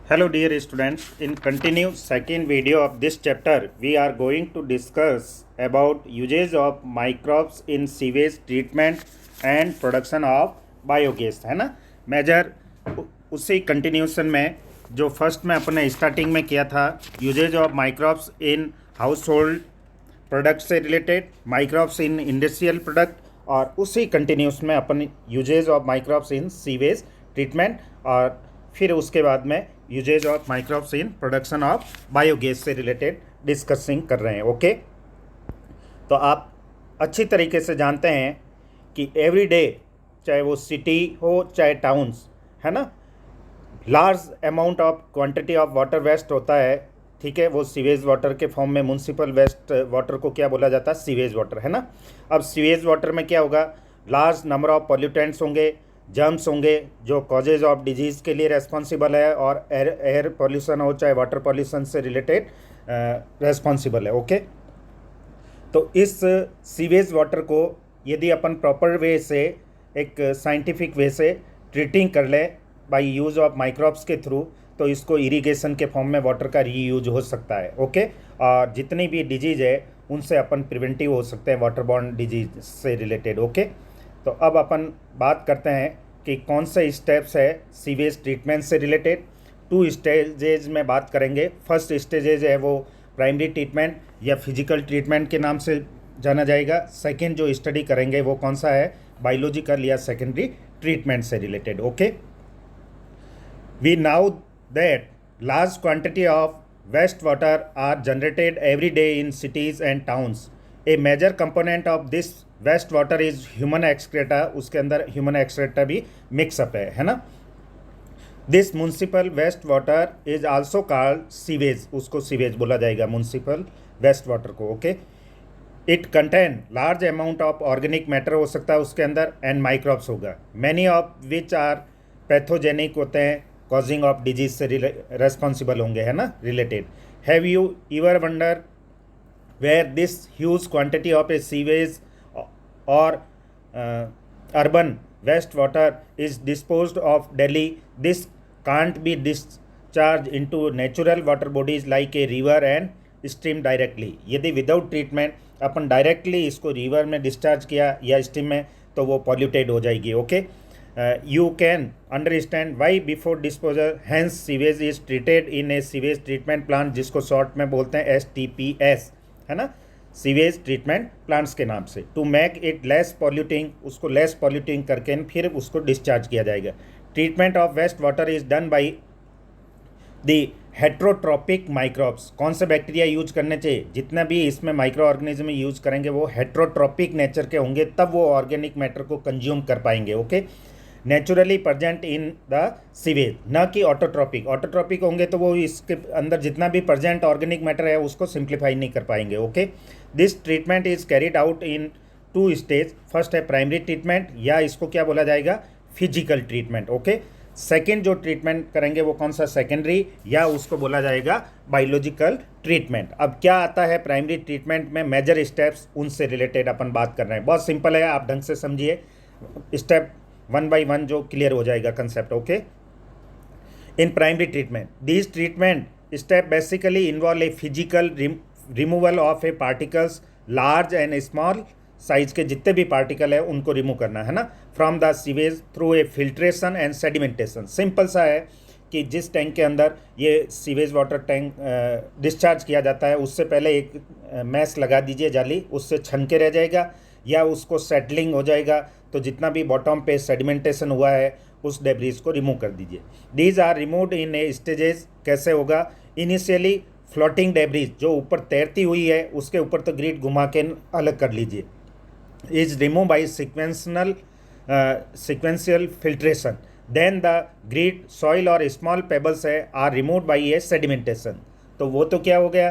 Hello dear students, in continue second video of this chapter, we are going to discuss about uses of microbes in sewage treatment and production of biogas, है ना। Major उसी continuation में जो first में अपने starting में किया था, uses of microbes in household product से related, microbes in industrial product, और उसी कंटिन्यूस में अपन uses of microbes in sewage treatment, और फिर उसके बाद में uses of microbes in production of biogas से रिलेटेड डिस्कसिंग कर रहे हैं। ओके, तो आप अच्छी तरीके से जानते हैं कि एवरी डे, चाहे वो सिटी हो चाहे टाउन्स, है ना, large amount of quantity of water waste होता है। ठीक है, वो सीवेज वाटर के फॉर्म में म्यूनसिपल वेस्ट वाटर को क्या बोला जाता है? सीवेज वाटर, है ना। अब सीवेज वाटर में क्या होगा? लार्ज नंबर ऑफ पॉल्यूटेंट्स होंगे, जर्म्स होंगे, जो कॉजेज ऑफ डिजीज़ के लिए रेस्पॉन्सिबल है, और एयर पॉल्यूशन हो चाहे वाटर पॉल्यूशन से रिलेटेड रेस्पॉन्सिबल है। ओके, तो इस सीवेज वाटर को यदि अपन प्रॉपर वे से, एक साइंटिफिक वे से ट्रीटिंग कर ले बाय यूज़ ऑफ माइक्रोब्स के थ्रू, तो इसको इरिगेशन के फॉर्म में वाटर का रीयूज हो सकता है। ओके, और जितनी भी डिजीज़ है उनसे अपन प्रिवेंटिव हो सकते हैं वाटर बॉर्न डिजीज से रिलेटेड। ओके, तो अब अपन बात करते हैं कि कौन से स्टेप्स है सीवेज ट्रीटमेंट से रिलेटेड। 2 स्टेजेज में बात करेंगे। फर्स्ट स्टेजेज है वो प्राइमरी ट्रीटमेंट या फिजिकल ट्रीटमेंट के नाम से जाना जाएगा। सेकेंड जो स्टडी करेंगे वो कौन सा है? बायोलॉजिकल या सेकेंडरी ट्रीटमेंट से related. Okay, we now that large quantity of waste water are generated every day in cities and towns. A major component of this waste water is human excreta. उसके अंदर human excreta भी mix up है ना। This municipal waste water is also called sewage. उसको sewage बोला जाएगा, municipal waste water को। Okay, it contain large amount of organic matter हो सकता है उसके अंदर, एंड माइक्रोब्स होगा, many of which are pathogenic होते हैं, कॉजिंग ऑफ डिजीज से रेस्पॉन्सिबल होंगे, है ना, related. Have you ever wonder where this huge quantity of a sewage or urban wastewater is disposed of daily? This can't be discharged into natural water bodies like a river and stream directly. यदि without treatment अपन directly इसको river में discharge किया या stream में, तो वो polluted हो जाएगी। Okay, you can understand why before disposal hence sewage is treated in a sewage treatment plant, जिसको शॉर्ट में बोलते हैं STPS, है ना, सीवेज ट्रीटमेंट प्लांट्स के नाम से। To make it less polluting, उसको लेस पॉल्यूटिंग करके फिर उसको डिस्चार्ज किया जाएगा। Treatment of waste water is done by the heterotrophic microbes. कौन से बैक्टीरिया यूज करने चाहिए? जितना भी इसमें माइक्रो ऑर्गेनिज्म यूज करेंगे वो हेट्रोट्रॉपिक नेचर के होंगे, तब वो ऑर्गेनिक मैटर को कंज्यूम कर पाएंगे। Okay, naturally present in the sewage, न कि ऑटोट्रॉपिक। ऑटोट्रॉपिक होंगे तो वो इसके अंदर जितना भी प्रजेंट ऑर्गेनिक मैटर है उसको सिंप्लीफाई नहीं कर पाएंगे। Okay, this treatment is carried out in 2 stage. First है प्राइमरी ट्रीटमेंट, या इसको क्या बोला जाएगा? Physical treatment. ओके, सेकेंड जो ट्रीटमेंट करेंगे वो कौन सा? सेकेंडरी, या उसको बोला जाएगा बायोलॉजिकल ट्रीटमेंट। अब क्या आता है प्राइमरी ट्रीटमेंट में? मेजर स्टेप्स, उनसे रिलेटेड अपन बात कर रहे हैं। बहुत सिंपल है, आप ढंग से समझिए, स्टेप 1 by 1 जो क्लियर हो जाएगा concept. Okay, in primary treatment this treatment step basically involve a physical removal of A particles, large and small size के जितने भी पार्टिकल है उनको रिमूव करना, है ना, from the sewage through a filtration and sedimentation. Simple सा है कि जिस टैंक के अंदर ये सीवेज वाटर टैंक डिस्चार्ज किया जाता है, उससे पहले एक मैस लगा दीजिए जाली, उससे छन के रह जाएगा या उसको सेटलिंग हो जाएगा, तो जितना भी बॉटम पे सेडिमेंटेशन हुआ है उस डेब्रीज को रिमूव कर दीजिए। These are removed in a stages. कैसे होगा? इनिशियली फ्लोटिंग डेब्रीज, जो ऊपर तैरती हुई है उसके ऊपर तो ग्रिड घुमा के अलग कर लीजिए, is remove by sequential filtration. Then the grid, soil और स्मॉल पेबल्स है are removed by a sedimentation. तो वो तो क्या हो गया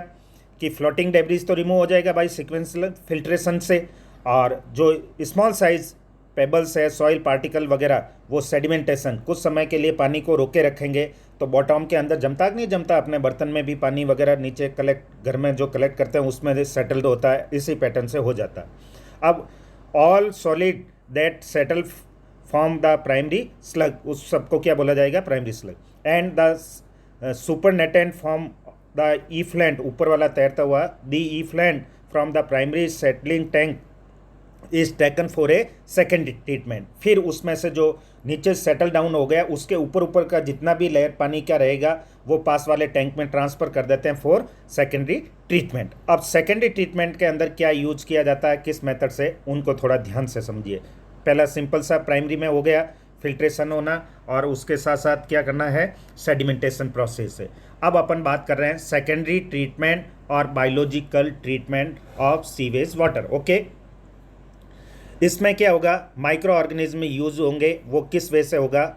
कि फ्लोटिंग डेब्रीज तो रिमूव हो जाएगा बाई सिक्वेंशियल फिल्ट्रेशन से, और जो स्मॉल साइज पेबल्स है, सॉइल पार्टिकल वगैरह, वो सेडिमेंटेशन कुछ समय के लिए पानी को रोके रखेंगे, तो बॉटम के अंदर जमता कि नहीं जमता, अपने बर्तन में भी पानी वगैरह नीचे कलेक्ट, घर में जो कलेक्ट करते हैं उसमें सेटल्ड होता है, इसी पैटर्न से हो जाता है। अब all solid that settle form the primary slug, उस सबको क्या बोला जाएगा? Primary slug. And the supernatant from the effluent, ऊपर वाला तैरता हुआ, the effluent from the primary settling tank is taken for a second treatment. फिर उसमें से जो नीचे सेटल डाउन हो गया उसके ऊपर ऊपर का जितना भी लेयर पानी क्या रहेगा वो पास वाले टैंक में ट्रांसफ़र कर देते हैं फॉर सेकेंडरी ट्रीटमेंट। अब सेकेंडरी ट्रीटमेंट के अंदर क्या यूज किया जाता है, किस मेथड से, उनको थोड़ा ध्यान से समझिए। पहला सिंपल सा प्राइमरी में हो गया फिल्ट्रेशन होना, और उसके साथ साथ क्या करना है, सेडिमेंटेशन प्रोसेस है। अब अपन बात कर रहे हैं सेकेंडरी ट्रीटमेंट और biological treatment of sewage water. Okay, इसमें क्या होगा, माइक्रो ऑर्गेनिज्म यूज होंगे, वो किस वे से होगा,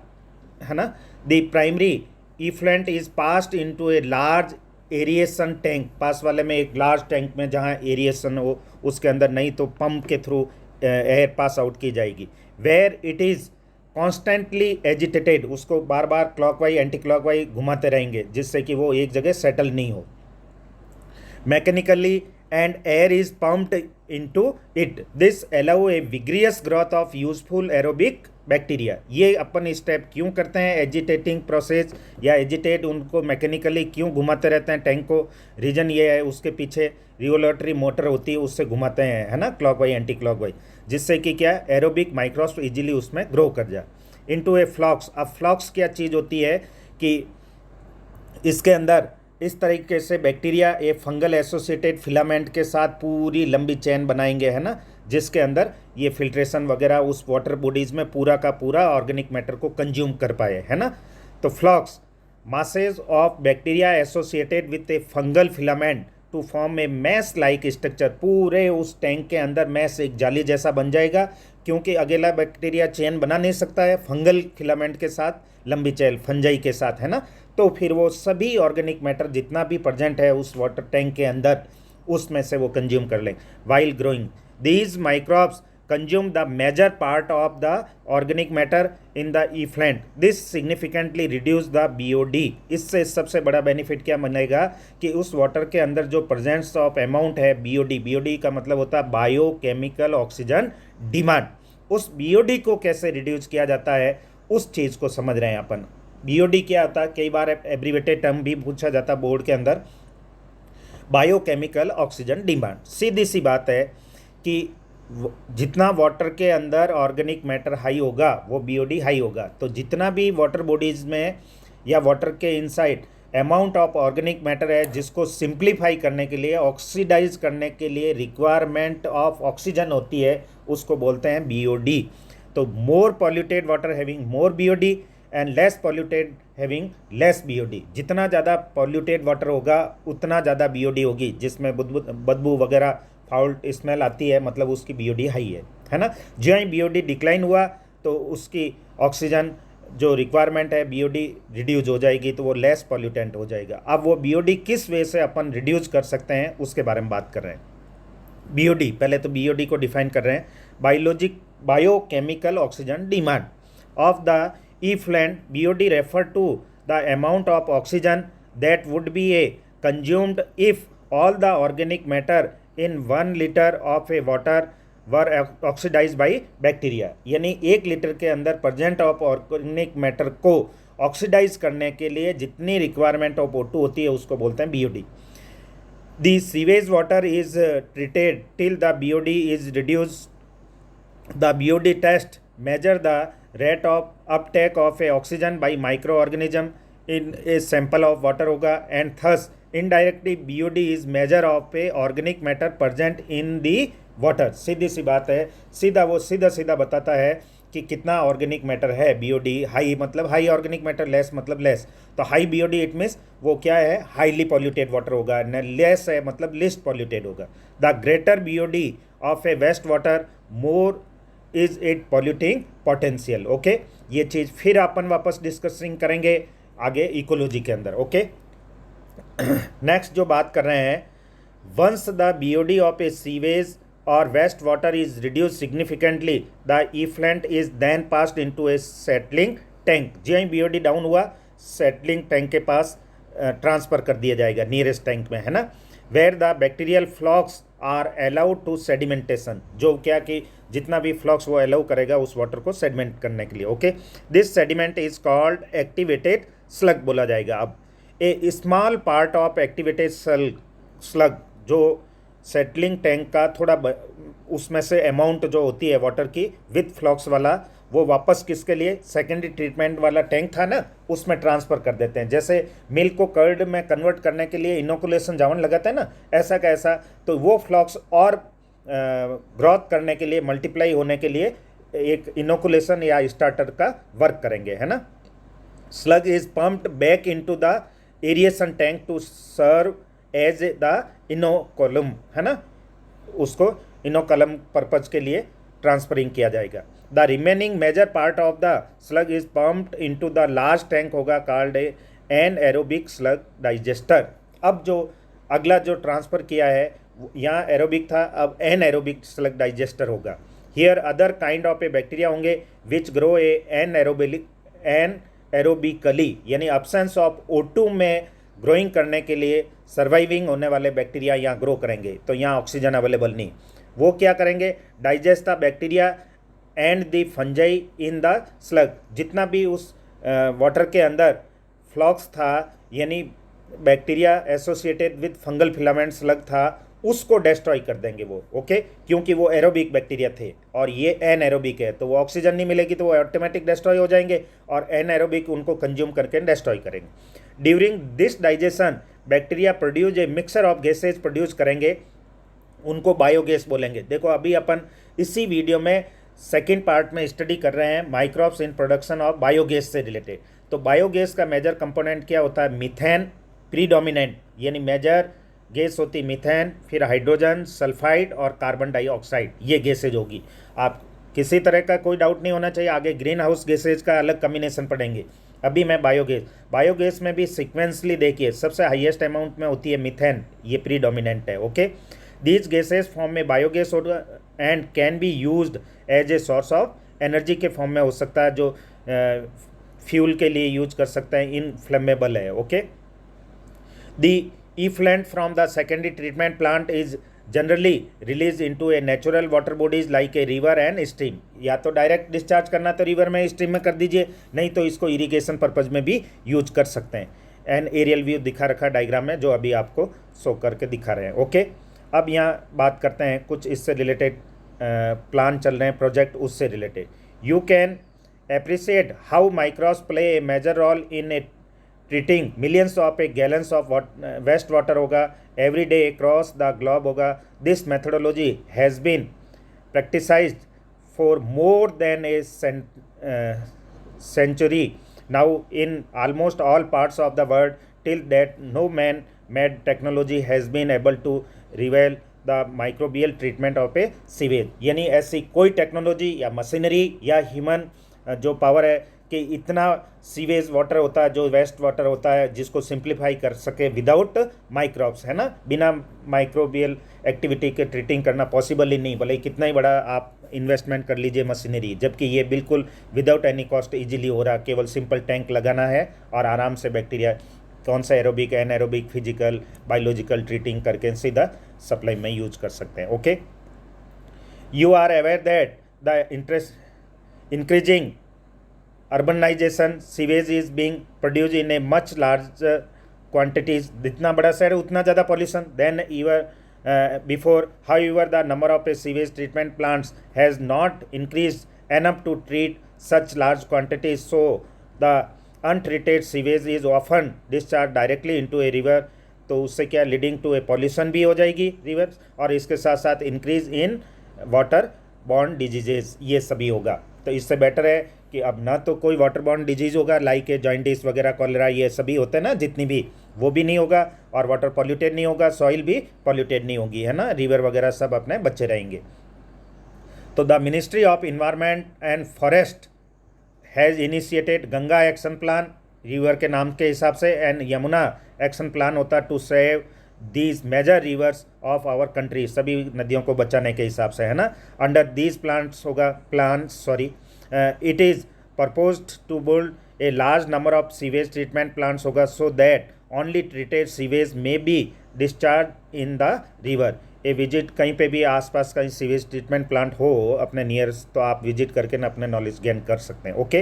है ना। The primary effluent is passed into a large aeration tank, पास वाले में एक लार्ज टैंक में जहाँ एरिएशन हो उसके अंदर, नहीं तो पंप के थ्रू एयर पास आउट की जाएगी। Where it is constantly agitated, उसको बार बार क्लॉकवाइज एंटी क्लॉकवाइज घुमाते रहेंगे जिससे कि वो एक जगह सेटल नहीं हो। Mechanically and air is pumped into it. This allow a vigorous growth of useful aerobic bacteria. ये अपन स्टेप क्यों करते हैं, एजिटेटिंग प्रोसेस या एजिटेट उनको मैकेनिकली क्यों घुमाते रहते हैं टैंक को, रीजन ये है उसके पीछे रिवोल्यूटरी मोटर होती है उससे घुमाते हैं, है ना, क्लॉकवाइज एंटी क्लॉकवाइज, जिससे कि क्या एरोबिक माइक्रोब्स इजीली उसमें ग्रो कर जाए। इनटू ए फ्लॉक्स। अब फ्लॉक्स क्या चीज़ होती है कि इसके अंदर इस तरीके से bacteria a fungal associated filament के साथ पूरी लंबी चेन बनाएंगे, है ना, जिसके अंदर ये फिल्ट्रेशन वगैरह उस वाटर बॉडीज़ में पूरा का पूरा ऑर्गेनिक मैटर को कंज्यूम कर पाए, है ना। तो flocs masses of bacteria associated with a fungal filament to form a mass like structure, पूरे उस टैंक के अंदर मैस एक जाली जैसा बन जाएगा, क्योंकि अकेला बैक्टीरिया चेन बना नहीं सकता है फंगल फिलामेंट के साथ, लंबी चेन फंजाई के साथ, है ना। तो फिर वो सभी ऑर्गेनिक मैटर जितना भी प्रेजेंट है उस वाटर टैंक के अंदर उसमें से वो कंज्यूम कर लें। While growing these microbes consume the major part of the organic matter in the effluent, this significantly reduce the BOD। इससे सबसे बड़ा बेनिफिट क्या मिलेगा कि उस वाटर के अंदर जो प्रेजेंस ऑफ अमाउंट है BOD का मतलब होता है बायो केमिकल ऑक्सीजन डिमांड, उस BOD को कैसे रिड्यूस किया जाता है उस चीज़ को समझ रहे हैं अपन। BOD क्या होता है, कई बार एब्रीवेटेड टर्म भी पूछा जाता है बोर्ड के अंदर, बायोकेमिकल ऑक्सीजन डिमांड। सीधी सी बात है कि जितना वाटर के अंदर ऑर्गेनिक मैटर हाई होगा वो BOD हाई होगा। तो जितना भी वाटर बॉडीज़ में या वाटर के inside amount of organic matter है जिसको सिंप्लीफाई करने के लिए, ऑक्सीडाइज करने के लिए रिक्वायरमेंट ऑफ ऑक्सीजन होती है, उसको बोलते हैं BOD। तो मोर polluted water having more BOD and less polluted having less BOD। जितना ज़्यादा पॉल्यूटेड वाटर होगा उतना ज़्यादा BOD होगी, जिसमें बदबू वगैरह फाउल स्मेल आती है, मतलब उसकी BOD हाई है ना। जो ही BOD डिक्लाइन हुआ तो उसकी ऑक्सीजन जो रिक्वायरमेंट है BOD रिड्यूज हो जाएगी, तो वो लेस पॉल्यूटेंट हो जाएगा। अब वो BOD किस वे से अपन रिड्यूस कर सकते हैं उसके बारे में बात कर रहे हैं। BOD, पहले तो BOD को डिफाइन कर रहे हैं, biochemical oxygen demand of the effluent। BOD refer to the amount of oxygen that would be consumed if all the organic matter in 1 liter of a water were oxidized by bacteria। यानी 1 litre के अंदर present of organic matter को oxidise करने के लिए जितनी requirement of O2 होती है उसको बोलते हैं BOD। The sewage water is treated till the BOD is reduced। The BOD test measure the rate of uptake of a oxygen by microorganism in a sample of water होगा, and thus indirectly BOD is measure of a organic matter present in the water। सीधी सी बात है, सीधा बताता है कि कितना organic matter है। BOD high मतलब हाई ऑर्गेनिक मैटर, लेस मतलब लेस। तो हाई BOD इट मीन्स वो क्या है, हाईली पॉल्यूटेड वाटर होगा, न लेस है मतलब लिस्ट पॉल्यूटेड होगा। The greater BOD of a waste water more is it polluting potential. Okay, ये चीज़ फिर अपन वापस डिस्कसिंग करेंगे आगे इकोलॉजी के अंदर। ओके, नेक्स्ट जो बात कर रहे हैं, once the BOD of a sewage और waste water is reduce significantly the effluent is then passed into a settling tank. जो ही BOD डाउन हुआ सेटलिंग टैंक के पास ट्रांसफ़र कर दिया जाएगा, नियरेस्ट टैंक में, है ना। Where the bacterial flocs are allowed to sedimentation, जो क्या कि जितना भी फ्लॉक्स वो अलाउ करेगा उस वाटर को सेडिमेंट करने के लिए। Okay, this sediment is called activated sludge बोला जाएगा। अब a small part of activated sludge, जो सेटलिंग टैंक का उसमें से अमाउंट जो होती है वाटर की विथ फ्लॉक्स वाला, वो वापस किसके लिए, सेकेंडरी ट्रीटमेंट वाला टैंक था ना, उसमें ट्रांसफ़र कर देते हैं। जैसे मिल्क को कर्ड में कन्वर्ट करने के लिए इनोकुलेशन जावन लगाता है ना, ऐसा का ऐसा, तो वो फ्लॉक्स और ग्रोथ करने के लिए, मल्टीप्लाई होने के लिए एक इनोकुलेशन या स्टार्टर का वर्क करेंगे, है ना। Sludge is pumped back into the aeration tank to serve as the inoculum, है ना, उसको इनोकुलम पर्पज के लिए ट्रांसफरिंग किया जाएगा। The remaining major part of the sludge is pumped into the large tank होगा called anaerobic sludge digester. अब जो अगला जो ट्रांसफ़र किया है, यहाँ एरोबिक था, अब एन एरोबिक स्लग डाइजेस्टर होगा। Here other kind of A bacteria होंगे विच ग्रो एन एरोबिकली, यानी अब्सेंस ऑफ O2 में ग्रोइंग करने के लिए सर्वाइविंग होने वाले बैक्टीरिया यहाँ ग्रो करेंगे। तो यहाँ ऑक्सीजन अवेलेबल नहीं, वो क्या करेंगे, digest the bacteria and the fungi in the slug. जितना भी उस वाटर के अंदर फ्लॉक्स था, यानी bacteria associated with fungal filament slug था, उसको डिस्ट्रॉय कर देंगे वो, ओके, क्योंकि वो एरोबिक बैक्टीरिया थे और ये एन एरोबिक है, तो वो ऑक्सीजन नहीं मिलेगी तो वो ऑटोमेटिक डिस्ट्रॉय हो जाएंगे और एन एरोबिक उनको कंज्यूम करके डिस्ट्रॉय करेंगे। During this digestion bacteria produce a mixture of gases produce करेंगे, उनको बायोगैस बोलेंगे। देखो अभी अपन इसी वीडियो में सेकेंड पार्ट में स्टडी कर रहे हैं microbes in production of biogas से रिलेटेड। तो बायोगैस का मेजर कंपोनेंट क्या होता है, मीथेन प्रीडोमिनेंट, यानी मेजर गैस होती मीथेन, फिर हाइड्रोजन सल्फाइड और कार्बन डाइऑक्साइड, ये गैसेज होगी। आप किसी तरह का कोई डाउट नहीं होना चाहिए, आगे ग्रीन हाउस गैसेज का अलग कम्बिनेशन पढ़ेंगे। अभी मैं बायोगैस में भी सिक्वेंसली देखिए, सबसे हाईएस्ट अमाउंट में होती है मीथेन, ये प्रीडोमिनेंट है, ओके। दीज गैसेज फॉर्म में biogas and can be used as a source of energy के फॉर्म में हो सकता है, जो फ्यूल के लिए यूज कर सकते हैं, इनफ्लेमेबल है, okay. The effluent from the secondary treatment plant is generally released into a natural water bodies like a river and stream। या तो डायरेक्ट डिस्चार्ज करना तो रिवर में, स्ट्रीम में कर दीजिए, नहीं तो इसको इरिगेशन पर्पज में भी यूज कर सकते हैं। एंड एरियल व्यू दिखा रखा डायग्राम में, जो अभी आपको शो करके दिखा रहे हैं, ओके। अब यहाँ बात करते हैं कुछ इससे रिलेटेड प्लान चल रहे हैं, प्रोजेक्ट उससे related. You can appreciate how microbes play a major role in a treating millions of gallons of waste water होगा every day across the globe होगा। This methodology has been practiced for more than a century now in almost all parts of the world, till that no man-made technology has been able to rival the microbial treatment of a sewage। यानी ऐसी कोई technology या machinery या human जो power है कि इतना sewage water होता है, जो वेस्ट वाटर होता है, जिसको सिंप्लीफाई कर सके विदाउट माइक्रोब्स, है ना, बिना माइक्रोबियल एक्टिविटी के ट्रीटिंग करना पॉसिबल ही नहीं, भले कितना ही बड़ा आप इन्वेस्टमेंट कर लीजिए मशीनरी, जबकि ये बिल्कुल विदाउट एनी कॉस्ट इजीली हो रहा। केवल सिंपल टैंक लगाना है और आराम से बैक्टीरिया कौन सा aerobic, anaerobic, physical, biological treating करके सीधा सप्लाई में यूज कर सकते हैं, okay. You are aware that the increasing urbanization sewage is being produced in a much larger quantities। जितना बड़ा शहर उतना ज़्यादा pollution than ever before। However, the number of sewage treatment plants has not increased enough to treat such large quantities, so the untreated sewage is often discharged directly into a river। तो उससे क्या leading to A pollution भी हो जाएगी river, और इसके साथ साथ increase in water borne diseases, ये सभी होगा। तो इससे बेटर है कि अब ना तो कोई वाटर बॉर्न डिजीज होगा लाइक जॉइंटिस वगैरह, कॉलेरा, ये सभी होते हैं ना जितनी भी, वो भी नहीं होगा, और वाटर पॉल्यूटेड नहीं होगा, सॉइल भी पॉल्यूटेड नहीं होगी, है ना, रिवर वगैरह सब अपने बच्चे रहेंगे। तो the ministry of environment and forest has initiated Ganga action plan, river के नाम के हिसाब से, एंड यमुना एक्शन प्लान होता to save these major rivers of our country, सभी नदियों को बचाने के हिसाब से, है ना। अंडर दीज प्लान्स होगा it is proposed to build a large number of sewage treatment plants होगा, so that only treated sewage may be discharged in the river। A visit कहीं पे भी आसपास कहीं सीवेज ट्रीटमेंट प्लांट हो अपने nearest, तो आप विजिट करके ना अपने नॉलेज गेन कर सकते हैं, ओके।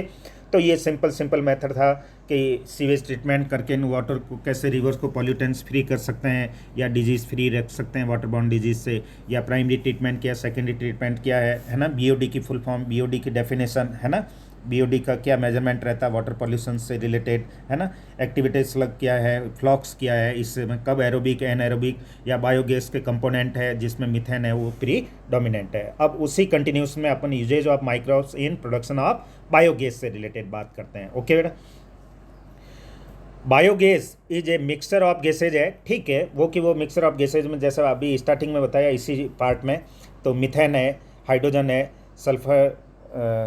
तो ये सिंपल मेथड था कि सीवेज ट्रीटमेंट करके वाटर को कैसे रिवर्स को पॉल्यूटेंट्स फ्री कर सकते हैं या डिजीज़ फ्री रख सकते हैं वाटर बॉर्न डिजीज़ से, या प्राइमरी ट्रीटमेंट क्या, सेकेंडरी ट्रीटमेंट क्या है ना, बीओडी की फुल फॉर्म, बीओडी की डेफिनेशन है ना, बीओडी का क्या मेजरमेंट रहता है वाटर पॉल्यूशन से रिलेटेड है ना, एक्टिविटी स्लग क्या है, फ्लॉक्स क्या है, इसमें कब एरोबिक एनएरोबिक या बायोगैस के कंपोनेंट है जिसमें मिथेन है वो प्री डोमिनेंट है। अब उसी कंटिन्यूस में अपन uses of microbes in production of biogas से रिलेटेड बात करते हैं। ओके बेटा, biogas is a mixture of gases है, ठीक है, वो मिक्सचर ऑफ गैसेज में जैसा अभी स्टार्टिंग में बताया इसी पार्ट में, तो मिथेन है, हाइड्रोजन है,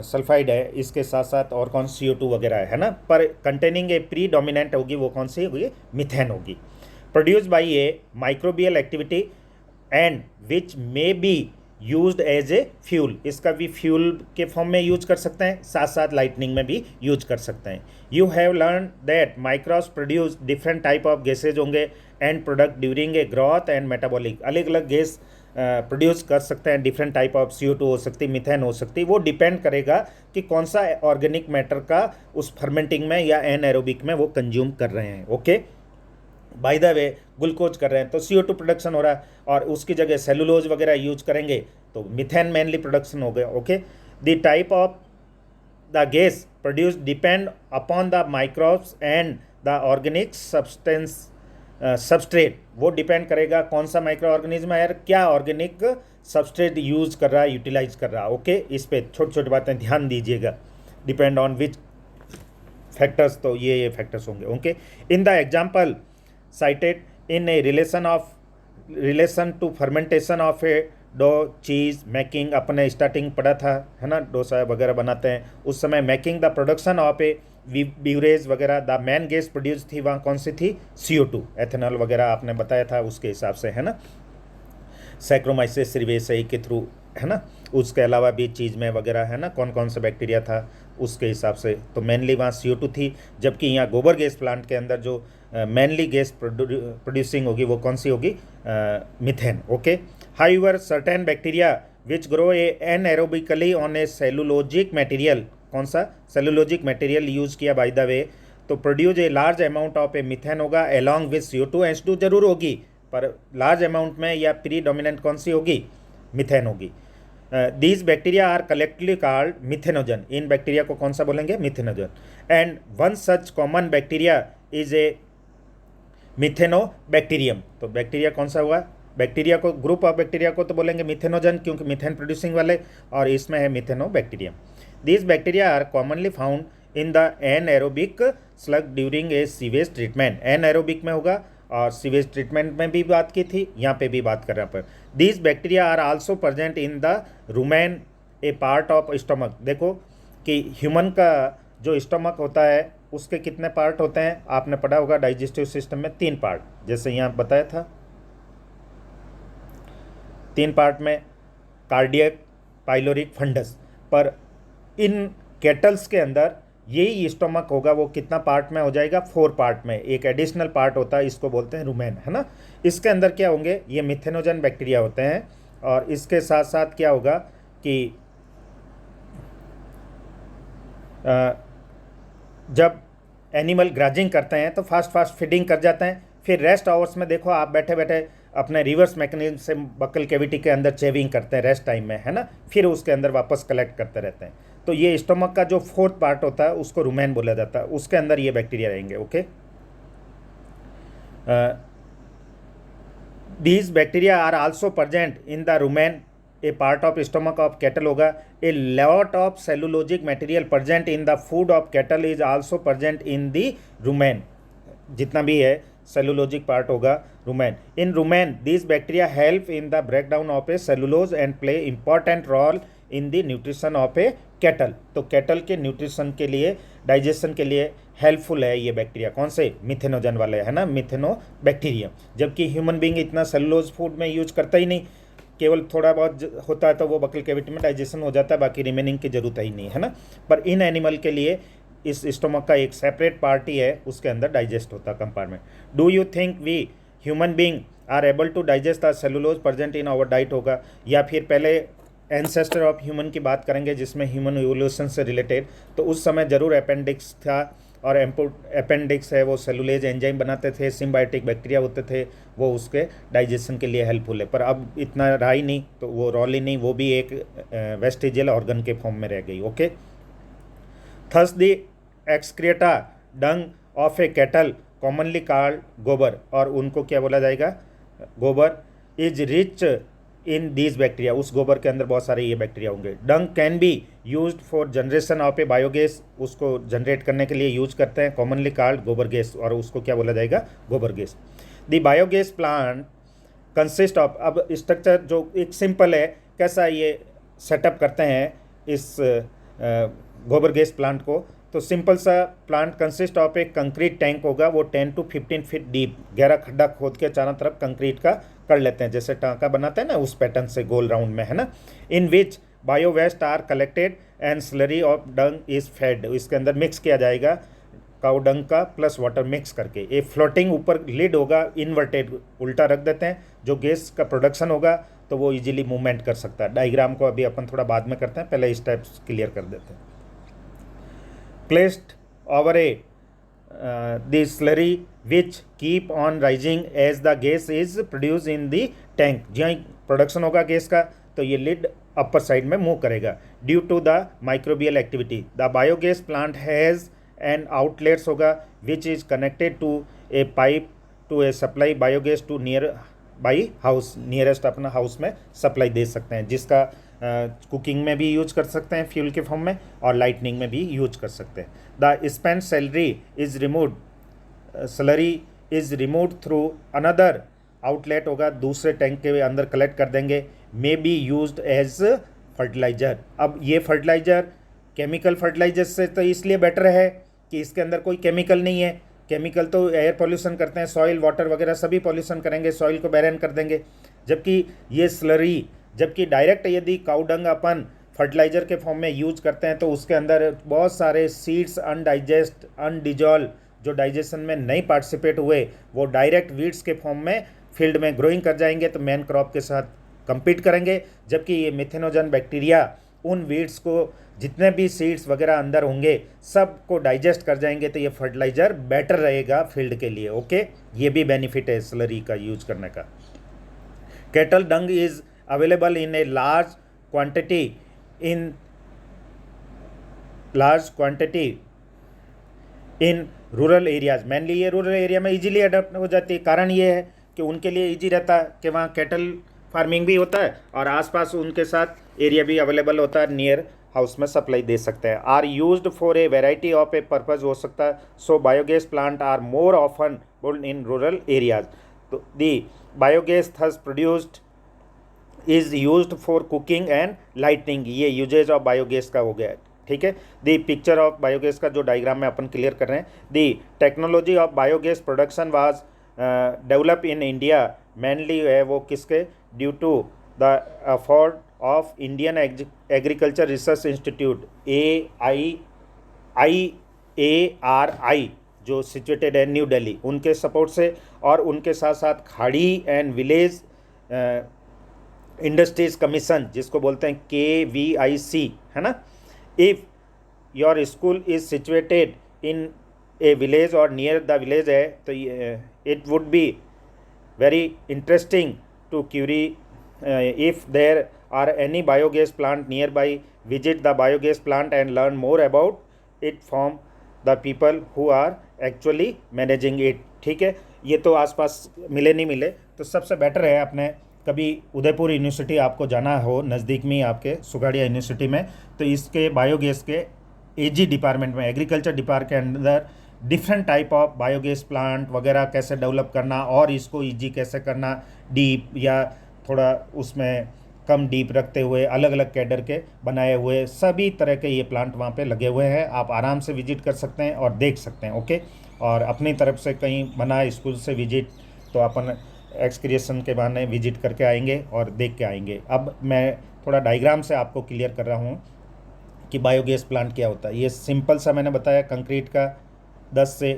सल्फाइड है, इसके साथ साथ और कौन CO2 वगैरह है ना, पर कंटेनिंग ए प्री डोमिनेंट होगी वो कौन सी होगी, मिथेन होगी। Produce by a microbial activity and which may be used as a fuel, इसका भी फ्यूल के फॉर्म में यूज कर सकते हैं, साथ साथ लाइटनिंग में भी यूज कर सकते हैं। You have learn that microbes produce different type of gases होंगे and product during a growth and metabolic, अलग अलग गैस प्रोड्यूस कर सकते हैं, डिफरेंट टाइप ऑफ CO2 हो सकती है, मिथेन हो सकती है, वो डिपेंड करेगा कि कौन सा ऑर्गेनिक मैटर का उस फर्मेंटिंग में या एनएरोबिक में वो कंज्यूम कर रहे हैं। Okay, bye the way glucose कर रहे हैं तो CO2 प्रोडक्शन हो रहा है, और उसकी जगह सेलुलोज वगैरह यूज करेंगे तो मिथेन मेनली प्रोडक्शन हो गया। Okay, the type of the gas produce depend upon the microbes and the organic substrate, वो डिपेंड करेगा कौन सा माइक्रो ऑर्गेनिज्म है यार, क्या ऑर्गेनिक सबस्ट्रेट यूज कर रहा है, यूटिलाइज कर रहा है। ओके, इस पे छोटी छोटी बातें ध्यान दीजिएगा, डिपेंड ऑन विच फैक्टर्स, तो ये फैक्टर्स होंगे। Okay, in the example cited in a relation to fermentation of a dough, cheese making, अपने स्टार्टिंग पढ़ा था है ना, डोसा वगैरह बनाते हैं उस समय, making the production of A beverage वगैरह, द मेन गैस प्रोड्यूस थी वहाँ कौन सी थी, CO2, एथेनॉल वगैरह आपने बताया था उसके हिसाब से है ना, सैक्रोमाइसिस सर्वेसई के थ्रू है ना, उसके अलावा भी चीज़ में वगैरह है ना, कौन कौन सा बैक्टीरिया था उसके हिसाब से, तो मेनली वहाँ CO2 थी, जबकि यहाँ गोबर गैस प्लांट के अंदर जो मेनली गैस प्रोड्यूसिंग होगी वो कौन सी होगी, methane. Okay, however certain bacteria which grow anaerobically on a cellulosic material, कौन सा सेलुलोजिक मटेरियल यूज किया बाय द वे, तो produce a large amount of a methane होगा अलॉन्ग विथ CO2, H2 जरूर होगी पर लार्ज अमाउंट में, या प्री डोमिनेंट कौन सी होगी, मिथेन होगी। These bacteria are collectively called methanogen, इन बैक्टीरिया को कौन सा बोलेंगे, methanogen. And one such common bacteria is a methanobacterium, तो बैक्टीरिया कौन सा हुआ, बैक्टीरिया को, ग्रुप ऑफ बैक्टीरिया को तो बोलेंगे मिथेनोजन क्योंकि मिथेन प्रोड्यूसिंग वाले, और इसमें है methanobacterium. These bacteria are commonly found in the anaerobic sludge during a sewage treatment, anaerobic में होगा और सीवेज ट्रीटमेंट में भी बात की थी, यहाँ पे भी बात कर रहे हैं पर। These bacteria are also present in the rumen a part of stomach, देखो कि ह्यूमन का जो स्टमक होता है उसके कितने पार्ट होते हैं, आपने पढ़ा होगा डाइजेस्टिव सिस्टम में 3 पार्ट, जैसे यहाँ बताया था 3 पार्ट में कार्डियक, पाइलोरिक, फंडस, पर इन कैटल्स के अंदर यही स्टोमक होगा वो कितना पार्ट में हो जाएगा, 4 पार्ट में, एक एडिशनल पार्ट होता है इसको बोलते हैं रुमेन है ना, इसके अंदर क्या होंगे, ये मिथेनोजन बैक्टीरिया होते हैं, और इसके साथ साथ क्या होगा कि जब एनिमल ग्राजिंग करते हैं तो फास्ट फीडिंग कर जाते हैं, फिर रेस्ट आवर्स में देखो आप बैठे बैठे अपने रिवर्स मैकेनिज्म से बकल कैविटी के अंदर चेविंग करते हैं रेस्ट टाइम में है ना, फिर उसके अंदर वापस कलेक्ट करते रहते हैं, तो ये स्टोमक का जो 4th पार्ट होता है उसको रुमेन बोला जाता है, उसके अंदर ये बैक्टीरिया रहेंगे। Okay, these bacteria are also present in the rumen a part of stomach of cattle होगा, a lot of cellulosic material present in the food of cattle is also present in the rumen, जितना भी है cellulosic part होगा rumen. In rumen these bacteria help in the breakdown of a cellulose and play important role in the nutrition of a cattle, तो cattle के nutrition के लिए, digestion के लिए हेल्पफुल है ये बैक्टीरिया, कौन से, मिथेनोजन वाले है ना, मिथेनोबैक्टीरियम, जबकि ह्यूमन बीइंग इतना सेलुलोज फूड में यूज करता ही नहीं, केवल थोड़ा बहुत होता है तो वो बकल कैविटी में डाइजेशन हो जाता है, बाकी रिमेनिंग की जरूरत ही नहीं है ना, पर इन एनिमल के लिए इस स्टोमक का एक सेपरेट पार्ट ही है, उसके अंदर डाइजेस्ट होता है compartment. Do you think we human being are able to digest the cellulose present in our diet होगा, या फिर पहले एंसेस्टर ऑफ ह्यूमन की बात करेंगे जिसमें ह्यूमन इवोल्यूशन से रिलेटेड, तो उस समय ज़रूर अपेंडिक्स था, और अपेंडिक्स है वो सेलुलेज एंजाइम बनाते थे, सिम्बायोटिक बैक्टीरिया होते थे, वो उसके डाइजेशन के लिए हेल्पफुल है। पर अब इतना रहा ही नहीं, तो वो रॉली नहीं, वो भी एक वेस्टिजियल ऑर्गन के फॉर्म में रह गई। Okay, thus the excreta dung of a cattle commonly called गोबर, और उनको क्या बोला जाएगा, गोबर, is rich in these bacteria, उस गोबर के अंदर बहुत सारे ये बैक्टीरिया होंगे। Dung can be used for generation of a biogas, उसको जनरेट करने के लिए यूज करते हैं, कॉमनली कॉल्ड गोबर गैस, और उसको क्या बोला जाएगा, गोबर gas. The biogas plant consist of, अब स्ट्रक्चर जो एक सिंपल है, कैसा ये सेटअप करते हैं इस गोबर गैस प्लांट को, तो सिंपल सा प्लांट कंसिस्ट ऑफ एक कंक्रीट टैंक होगा, वो 10 to 15 फीट डीप, गहरा खड्डा खोद के चारों तरफ कंक्रीट का कर लेते हैं, जैसे टाँका बनाते हैं ना उस पैटर्न से गोल राउंड में, है ना। In which bio waste are collected and slurry of dung is fed, इसके अंदर मिक्स किया जाएगा काउ डंग का प्लस वाटर मिक्स करके। ये फ्लोटिंग ऊपर लिड होगा, इन्वर्टेड, उल्टा रख देते हैं, जो गैस का प्रोडक्शन होगा तो वो इजीली मूवमेंट कर सकता है। डायग्राम को अभी अपन थोड़ा बाद में करते हैं, पहले इस टाइप क्लियर कर देते हैं। Placed over the slurry which keep on rising as the gas is produced in the tank, जहाँ प्रोडक्शन होगा गैस का तो ये लिड अपर साइड में मूव करेगा। Due to the microbial activity the biogas plant has an outlets होगा which is connected to a pipe to a supply biogas to nearby house, nearest अपना house में supply दे सकते हैं, जिसका cooking में भी यूज कर सकते हैं फ्यूल के फॉर्म में, और लाइटनिंग में भी यूज कर सकते हैं। The spent slurry is removed through another outlet होगा, दूसरे टैंक के अंदर कलेक्ट कर देंगे, may be used as fertiliser. अब ये फर्टिलाइजर केमिकल फर्टिलाइजर से तो इसलिए बेटर है कि इसके अंदर कोई केमिकल नहीं है, केमिकल तो एयर पॉल्यूशन करते हैं, सॉइल वाटर वगैरह सभी पॉल्यूशन करेंगे, सॉइल को बैरन कर देंगे। जबकि ये स्लरी, जबकि डायरेक्ट यदि काउ डंग अपन फर्टिलाइजर के फॉर्म में यूज करते हैं तो उसके अंदर बहुत सारे सीड्स अनडाइजेस्ट अनडिजॉल्व जो डाइजेशन में नहीं पार्टिसिपेट हुए, वो डायरेक्ट वीड्स के फॉर्म में फील्ड में ग्रोइंग कर जाएंगे, तो मेन क्रॉप के साथ compete करेंगे। जबकि ये मिथेनोजन बैक्टीरिया उन वीड्स को, जितने भी सीड्स वगैरह अंदर होंगे सब को डाइजेस्ट कर जाएंगे, तो ये फर्टिलाइजर बेटर रहेगा फील्ड के लिए। ओके, ये भी बेनिफिट है स्लरी का यूज करने का। Cattle Dang is available in a large quantity in rural areas, mainly ये रूरल एरिया में इजीली अडॉप्ट हो जाती है। कारण ये है कि उनके लिए इजी रहता है कि वहाँ कैटल फार्मिंग भी होता है और आसपास उनके साथ एरिया भी अवेलेबल होता है, नियर हाउस में सप्लाई दे सकते हैं। Are used for a variety of a purpose हो सकता है। So biogas plant are more often built in rural areas. तो the biogas thus produced is used for cooking and lightning, ये uses of biogas का हो गया। ठीक है, दी पिक्चर ऑफ बायोगैस का जो डायग्राम में अपन क्लियर कर रहे हैं, the technology of biogas production was develop in India mainly है वो किसके, due to the effort of Indian agriculture research institute AIARI जो सिचुएटेड है न्यू दिल्ली, उनके सपोर्ट से, और उनके साथ साथ खाड़ी एंड विलेज इंडस्ट्रीज कमीशन जिसको बोलते हैं KVIC, है ना। If your school is situated in a village और नियर द विलेज है तो it would be very interesting to query if there are any biogas plant nearby, visit the biogas plant and learn more about it from the people who are actually managing it. ठीक है, ये तो आसपास मिले नहीं मिले तो सबसे बेटर है अपने कभी उदयपुर यूनिवर्सिटी आपको जाना हो नज़दीक में आपके सुगाड़िया यूनिवर्सिटी में, तो इसके बायोगैस के AG डिपार्टमेंट में, एग्रीकल्चर डिपार्ट के अंदर different type of biogas plant वगैरह कैसे डेवलप करना और इसको ईजी कैसे करना, डीप या थोड़ा उसमें कम डीप रखते हुए अलग अलग कैडर के बनाए हुए सभी तरह के ये प्लांट वहाँ पे लगे हुए हैं। आप आराम से विजिट कर सकते हैं और देख सकते हैं। ओके, और अपनी तरफ से कहीं बना स्कूल से विजिट तो अपन एक्सक्रिएशन के बहाने विजिट करके आएंगे और देख के आएंगे। अब मैं थोड़ा डायग्राम से आपको क्लियर कर रहा हूँ कि बायोगैस प्लांट क्या होता है। ये सिंपल सा मैंने बताया, कंक्रीट का 10 से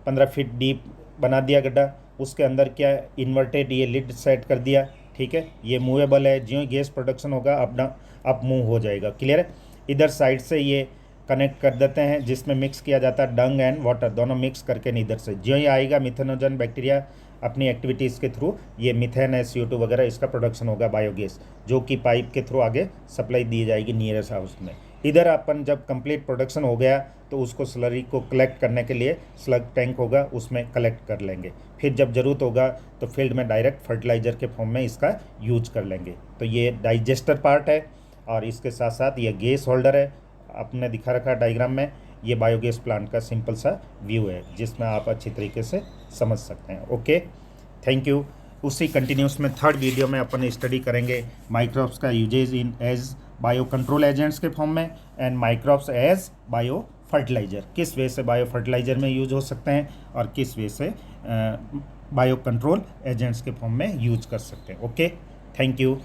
15 फीट डीप बना दिया गड्ढा, उसके अंदर क्या इन्वर्टेड ये लिड सेट कर दिया। ठीक है, ये मूवेबल है, जो गैस प्रोडक्शन होगा अप मूव हो जाएगा। क्लियर है। इधर साइड से ये कनेक्ट कर देते हैं, जिसमें मिक्स किया जाता है डंग एंड वाटर, दोनों मिक्स करके इधर से जो ही आएगा मिथेनोजन बैक्टीरिया अपनी एक्टिविटीज़ के थ्रू ये मिथेन है, CO2 वगैरह, इसका प्रोडक्शन होगा बायोगैस, जो कि पाइप के थ्रू आगे सप्लाई दी जाएगी नियरेस्ट हाउस में। इधर अपन जब कंप्लीट प्रोडक्शन हो गया तो उसको स्लरी को कलेक्ट करने के लिए स्लग टैंक होगा, उसमें कलेक्ट कर लेंगे। फिर जब ज़रूरत होगा तो फील्ड में डायरेक्ट फर्टिलाइज़र के फॉर्म में इसका यूज कर लेंगे। तो ये डाइजेस्टर पार्ट है और इसके साथ साथ ये गैस होल्डर है, आपने दिखा रखा डायग्राम में। ये बायोगैस प्लांट का सिंपल सा व्यू है जिसमें आप अच्छी तरीके से समझ सकते हैं। Okay, thank you. उसी कंटिन्यूस में थर्ड वीडियो में अपन स्टडी करेंगे माइक्रोब्स का uses in as bio control agents के फॉर्म में and microbes as bio fertiliser, किस वे से बायो फर्टिलाइज़र में यूज हो सकते हैं और किस वे से बायो कंट्रोल एजेंट्स के फॉर्म में यूज कर सकते हैं। Okay, thank you.